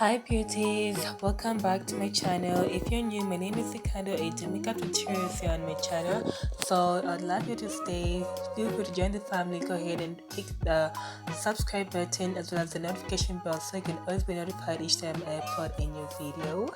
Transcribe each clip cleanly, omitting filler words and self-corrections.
Hi beauties, welcome back to my channel. If you're new, my name is Ricardo, a makeup tutorials here on my channel. So I'd love you to stay. Feel free to join the family. Go ahead and click the subscribe button as well as the notification bell so you can always be notified each time I upload a new video.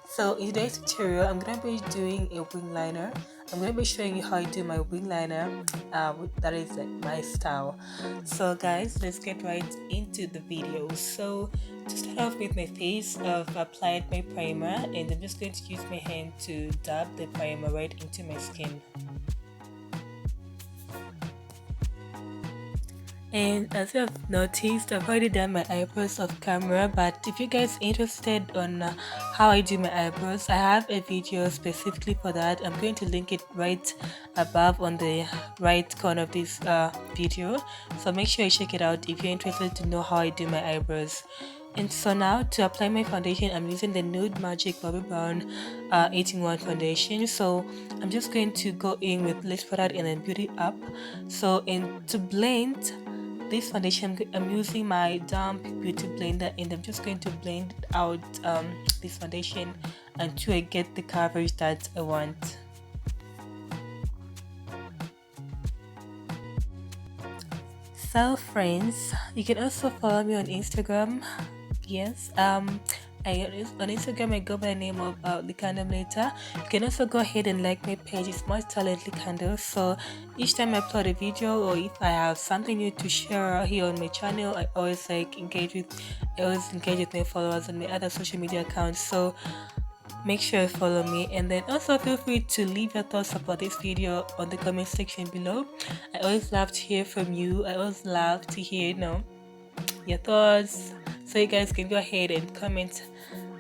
So in today's tutorial, I'm gonna be doing a wing liner. I'm gonna be showing you how I do my wing liner. That is like my style. So guys, let's get right into the video. So to start off with my face, I've applied my primer and I'm just going to use my hand to dab the primer right into my skin. And as you have noticed, I've already done my eyebrows off camera, but if you guys are interested on how I do my eyebrows, I have a video specifically for that. I'm going to link it right above on the right corner of this video, so make sure you check it out if you're interested to know how I do my eyebrows. And so now to apply my foundation, I'm using the NUDE Magic Bobby Brown 18-1 foundation. So I'm just going to go in with Lips Product and then Beauty Up. So to blend this foundation, I'm using my damp beauty blender and I'm just going to blend out this foundation until I get the coverage that I want. So friends, you can also follow me on Instagram. Yes, on Instagram I go by the name of Likandom Later. You can also go ahead and like my page. It's Much Talent Likando. So each time I upload a video or if I have something new to share here on my channel, I always engage with my followers on my other social media accounts. So make sure you follow me, and then also feel free to leave your thoughts about this video on the comment section below. I always love to hear from you. I always love to hear your thoughts, so you guys can go ahead and comment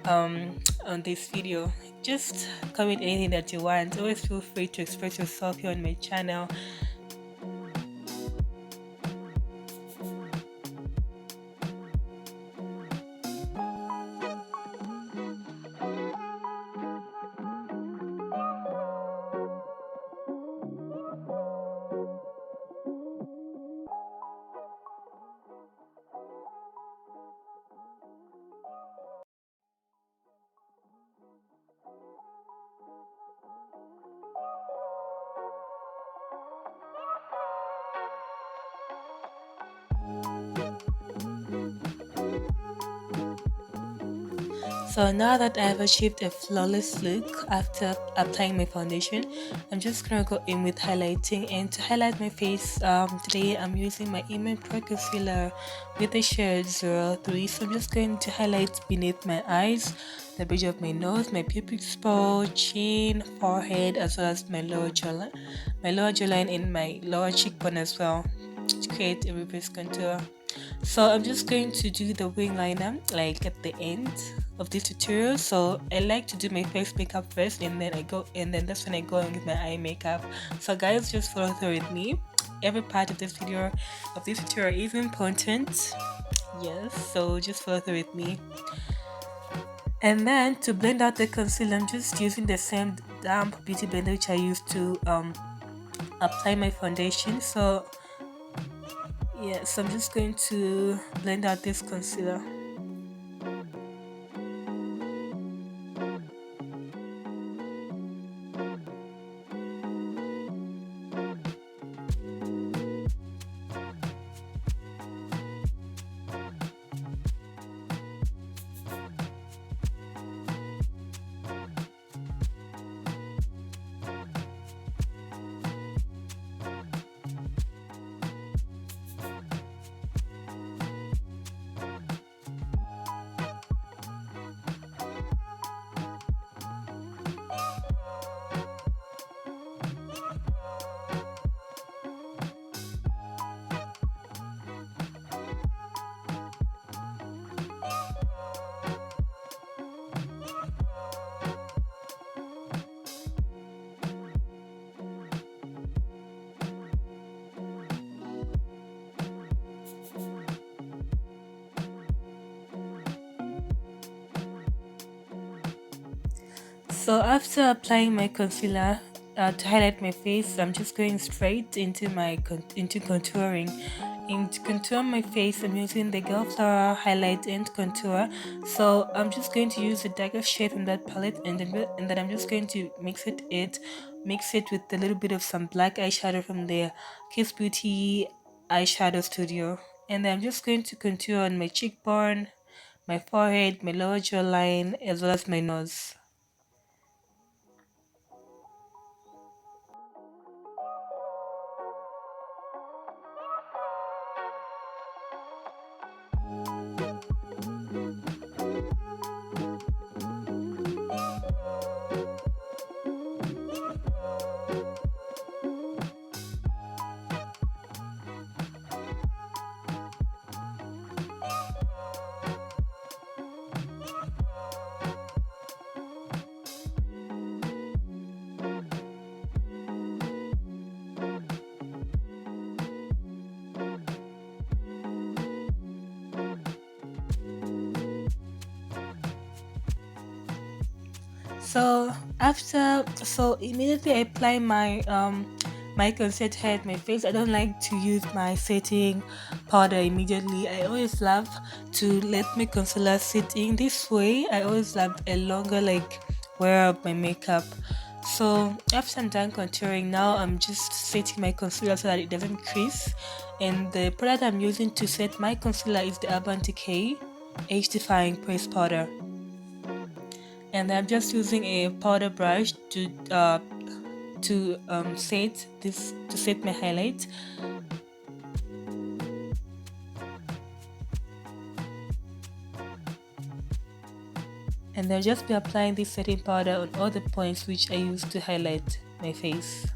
on this video. Just comment anything that you want. Always feel free to express yourself here on my channel. So now that I have achieved a flawless look after applying my foundation, I'm just gonna go in with highlighting. And to highlight my face, today I'm using my Iman Pro Concealer with the shade 03. So I'm just going to highlight beneath my eyes, the bridge of my nose, my pupil bow, chin, forehead, as well as my lower jawline and my lower cheekbone as well, to create a reverse contour. So I'm just going to do the wing liner like at the end of this tutorial. So I like to do my face makeup first and then that's when I go in with my eye makeup. So guys, just follow through with me. Every part of this tutorial is important. Yes, so just follow through with me. And then to blend out the concealer, I'm just using the same damp beauty blender which I used to apply my foundation. So yes, I'm just going to blend out this concealer. So after applying my concealer to highlight my face, I'm just going straight into contouring. And to contour my face, I'm using the Gulflower highlight and contour. So I'm just going to use the darker shade from that palette, and then I'm just going to mix it with a little bit of some black eyeshadow from the Kiss Beauty eyeshadow studio. And then I'm just going to contour on my cheekbone, my forehead, my lower jawline, as well as my nose. So immediately I apply my concealer to hide my face. I don't like to use my setting powder immediately. I always love to let my concealer sit in this way. I always love a longer like wear of my makeup. So after I'm done contouring, now I'm just setting my concealer so that it doesn't crease. And the product I'm using to set my concealer is the Urban Decay Age Defying Pressed Powder, and I'm just using a powder brush to set my highlight. And I'll just be applying this setting powder on all the points which I use to highlight my face.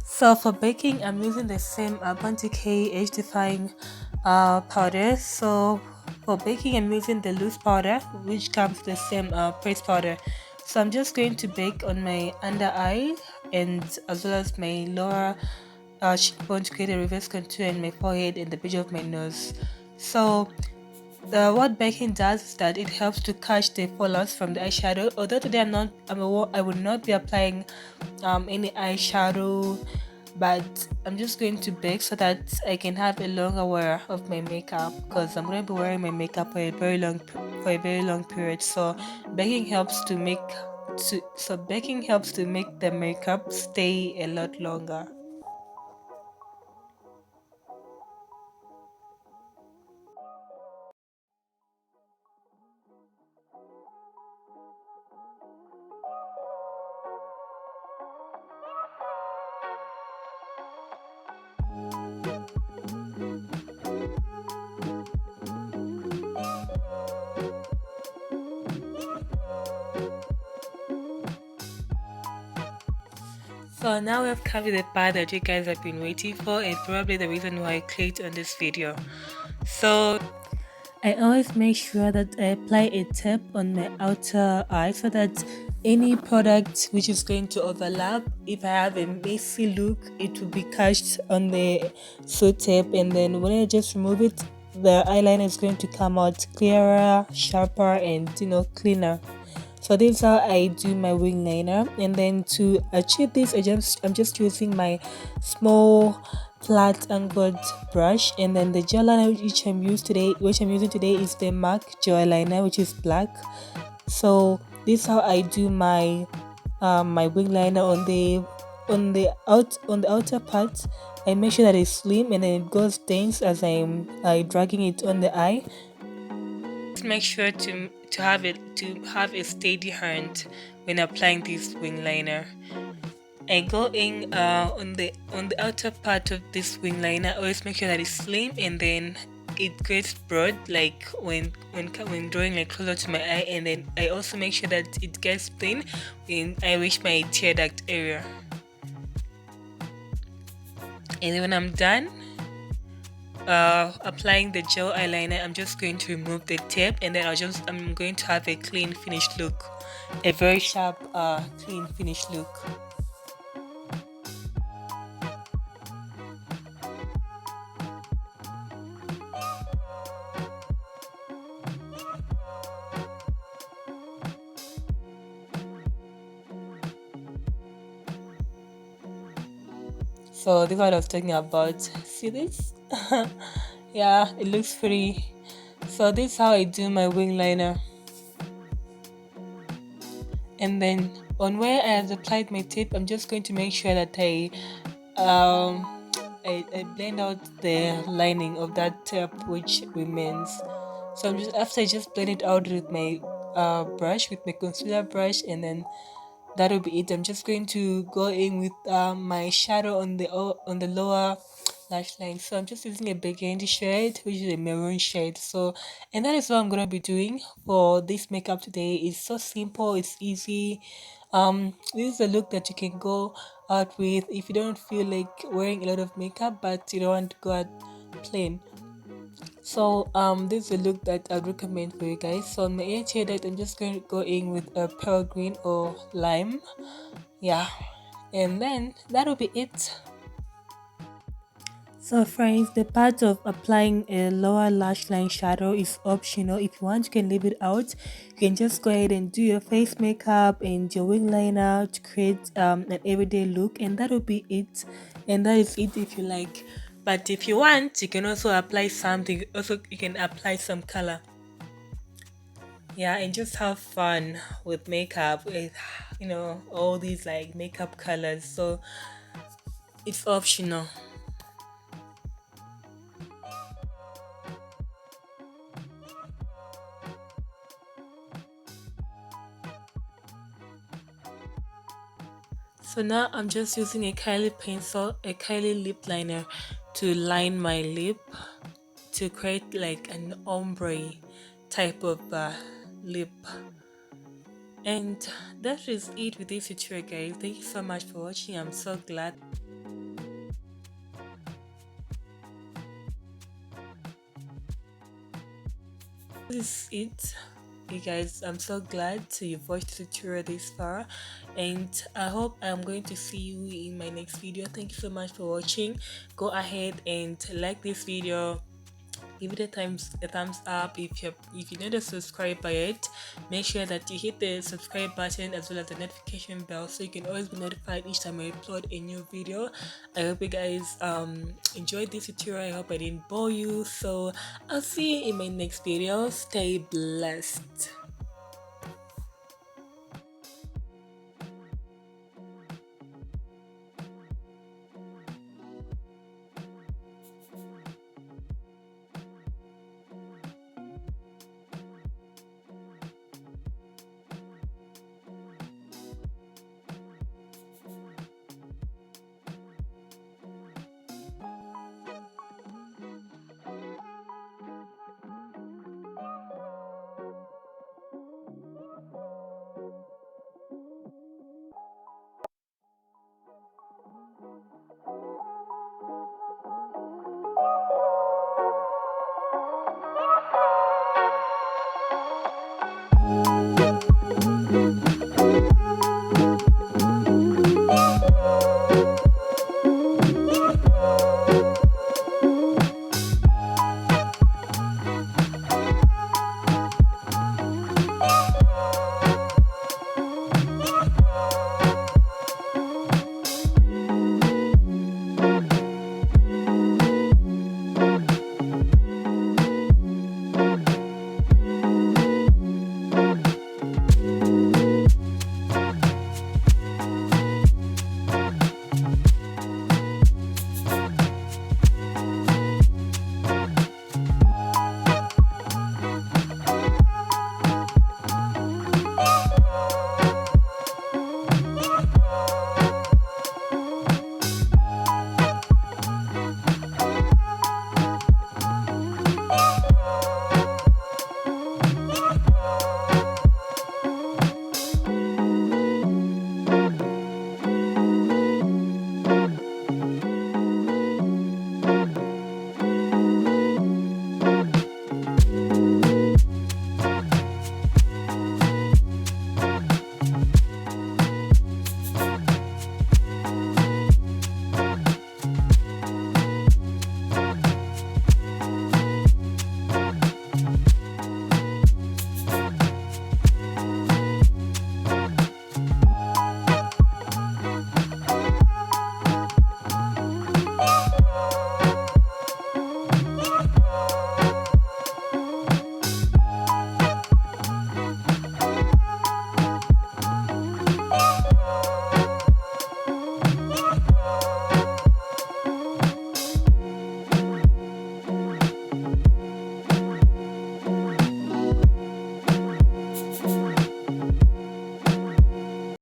So for baking, I'm using the same Urban Decay Age Defying powder. So for baking, I'm using the loose powder, which comes with the same pressed powder. So I'm just going to bake on my under eye and as well as my lower cheekbone to create a reverse contour in my forehead and the bridge of my nose. So what baking does is that it helps to catch the fallouts from the eyeshadow. Although today I will not be applying any eyeshadow, but I'm just going to bake so that I can have a longer wear of my makeup, because I'm going to be wearing my makeup for a very long period. So baking helps to make the makeup stay a lot longer. So now we've come to the part that you guys have been waiting for, and probably the reason why I clicked on this video. So I always make sure that I apply a tap on my outer eye so that any product which is going to overlap, if I have a messy look, it will be catched on the suit tape, and then when I just remove it, the eyeliner is going to come out clearer, sharper, and cleaner. So this is how I do my wing liner, and then to achieve this, I'm just using my small flat angled brush, and then the gel liner which I'm using today is the MAC gel liner, which is black. So this is how I do my wing liner on the outer part. I make sure that it's slim and then it goes dense as I'm dragging it on the eye. Just make sure to have a steady hand when applying this wing liner. I go in on the outer part of this wing liner. I always make sure that it's slim and then it gets broad, like when drawing like closer to my eye, and then I also make sure that it gets thin when I reach my tear duct area. And then when I'm done applying the gel eyeliner, I'm just going to remove the tape, and then I'm going to have a clean finished look, a very sharp clean finished look. So this is what I was talking about. See this? Yeah, it looks pretty. So this is how I do my wing liner. And then on where I have applied my tip, I'm just going to make sure that um I blend out the lining of that tip which remains. So I'm just after I just blend it out with my brush, with my concealer brush, and then that'll be it. I'm just going to go in with my shadow on the lower lash line. So I'm just using a burgundy shade, which is a maroon shade. So, and that is what I'm gonna be doing for this makeup today. It's so simple, it's easy. This is a look that you can go out with if you don't feel like wearing a lot of makeup, but you don't want to go out plain. So this is a look that I'd recommend for you guys. So on my edge here, that I'm just going to go in with a pearl green or lime. Yeah, and then that'll be it. So friends, the part of applying a lower lash line shadow is optional. If you want, you can leave it out. You can just go ahead and do your face makeup and your wing liner to create an everyday look, and that'll be it. And that is it if you like. But if you want, you can also apply something. Also, you can apply some color. Yeah, and just have fun with makeup with all these like makeup colors. So it's optional. So now I'm just using a Kylie pencil, a Kylie lip liner to line my lip to create like an ombre type of lip. And that is it with this tutorial, guys. Thank you so much for watching. I'm so glad. This is it. You guys, I'm so glad you've watched the tutorial this far, and I hope I'm going to see you in my next video. Thank you so much for watching. Go ahead and like this video, give it a thumbs up. If you're not a subscriber yet, make sure that you hit the subscribe button as well as the notification bell so you can always be notified each time I upload a new video. I hope you guys enjoyed this tutorial. I hope I didn't bore you. So I'll see you in my next video. Stay blessed.